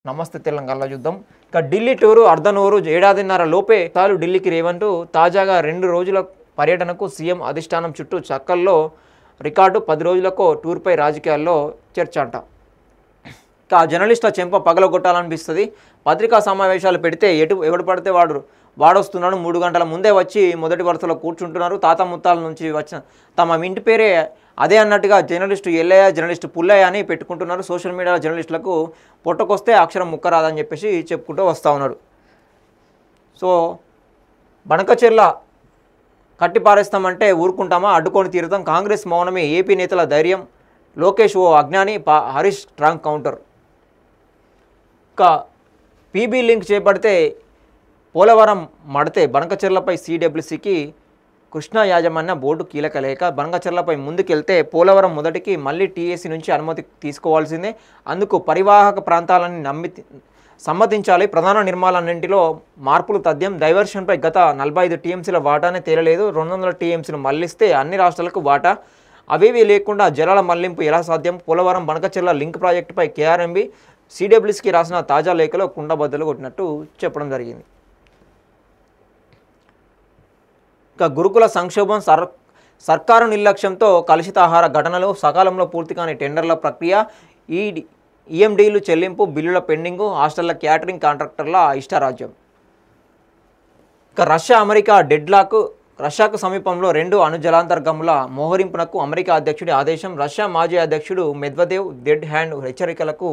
నమస్తే తెలంగాణలో చూద్దాం. ఇక ఢిల్లీ టూరు అర్ధనూరు ఏడాదిన్నర లోపే తాలు ఢిల్లీకి రేవంటూ తాజాగా 2 రోజుల పర్యటనకు సీఎం అధిష్టానం చుట్టూ చక్కల్లో రికార్డు 10 రోజులకు టూర్పై రాజకీయాల్లో చర్చ అంట. ఇక జర్నలిస్టుల చెంప పగలగొట్టాలనిపిస్తుంది. పత్రికా సమావేశాలు పెడితే ఎవడు పడితే వాడొస్తున్నాడు. 3 గంటల ముందే వచ్చి మొదటి వరుసలో కూర్చుంటున్నారు. తాత ముత్తాల నుంచి వచ్చిన తమ ఇంటి పేరే అదే అన్నట్టుగా జర్నలిస్టు ఎల్లయ్య, జర్నలిస్టు పుల్లయ్య అని పెట్టుకుంటున్నారు. సోషల్ మీడియాలో జర్నలిస్టులకు పొట్టకొస్తే అక్షరం ముక్కరాదని చెప్పేసి చెప్పుకుంటూ వస్తూ ఉన్నారు. సో బనకచెర్ల కట్టిపారేస్తామంటే ఊరుకుంటామా, అడ్డుకొని తీరుతాం, కాంగ్రెస్ మౌనమే, ఏపీ నేతల ధైర్యం, లోకేష్ ఓ అజ్ఞాని, హరీష్ స్ట్రాంగ్ కౌంటర్. ఇంకా పీబీ లింక్ చేపడితే పోలవరం మడితే బనకచెర్లపై సిడబ్ల్యూసికి కృష్ణా యాజమాన్య బోర్డు కీలక లేఖ. బనకచెర్లపై ముందుకెళ్తే పోలవరం మొదటికి మళ్ళీ టీఏసీ నుంచి అనుమతి తీసుకోవాల్సిందే. అందుకు పరివాహక ప్రాంతాలని సమ్మతించాలి. ప్రధాన నిర్మాణాలన్నింటిలో మార్పులు తథ్యం. డైవర్షన్పై గత 45 టీఎంసీల వాటానే తేలలేదు. 200 టీఎంసీలు మళ్లిస్తే అన్ని రాష్ట్రాలకు వాటా. అవేవీ లేకుండా జలాల మళ్లింపు ఎలా సాధ్యం? పోలవరం బనకచెర్ల లింక్ ప్రాజెక్టుపై కేఆర్ఎంబీ సిడబ్ల్యూసీకి రాసిన తాజా లేఖలో కుండబద్దలు కొట్టినట్టు చెప్పడం జరిగింది. ఇక గురుకుల సంక్షోభం, సర్కారు నిర్లక్ష్యంతో కలుషితాహార ఘటనలు, సకాలంలో పూర్తి కాని టెండర్ల ప్రక్రియ, ఈఎండీలు చెల్లింపు, బిల్లుల పెండింగు, హాస్టళ్ల క్యాటరింగ్ కాంట్రాక్టర్ల ఇష్టారాజ్యం. ఇక రష్యా అమెరికా డెడ్లాక్. రష్యాకు సమీపంలో 2 అణు జలాంతర్గముల మోహరింపునకు అమెరికా అధ్యక్షుడి ఆదేశం. రష్యా మాజీ అధ్యక్షుడు మెద్వదేవ్ డెడ్ హ్యాండ్ హెచ్చరికలకు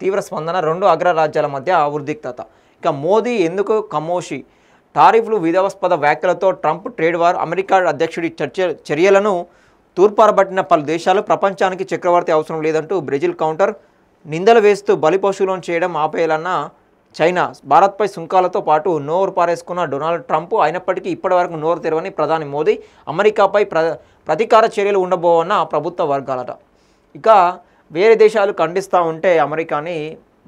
తీవ్ర స్పందన. 2 అగ్రరాజ్యాల మధ్య ఉద్రిక్తత. ఇక మోదీ ఎందుకు ఖమోషి? టారిఫ్లు, వివాదాస్పద వ్యాఖ్యలతో ట్రంప్ ట్రేడ్ వార్. అమెరికా అధ్యక్షుడి చర్యలను తూర్పారబట్టిన పలు దేశాలు. ప్రపంచానికి చక్రవర్తి అవసరం లేదంటూ బ్రెజిల్ కౌంటర్. నిందలు వేస్తూ బలిపశువులను చేయడం ఆపేయాలన్న చైనా. భారత్పై సుంకాలతో పాటు నోరు పారేసుకున్న డొనాల్డ్ ట్రంప్. అయినప్పటికీ ఇప్పటివరకు నోరు తెరవని ప్రధాని మోదీ. అమెరికాపై ప్రతీకార చర్యలు ఉండబోవన్న ప్రభుత్వ వర్గాలట. ఇక వేరే దేశాలు ఖండిస్తూ ఉంటే అమెరికాని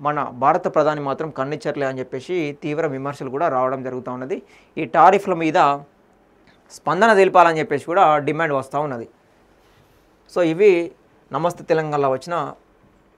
మన భారత ప్రధాని మాత్రం ఖండించట్లే అని చెప్పేసి తీవ్ర విమర్శలు కూడా రావడం జరుగుతూ ఉన్నది. ఈ టారిఫ్ల మీద స్పందన తెలిపాలని చెప్పేసి కూడా డిమాండ్ వస్తూ ఉన్నది. సో ఇవి నమస్తే తెలంగాణలో వచ్చిన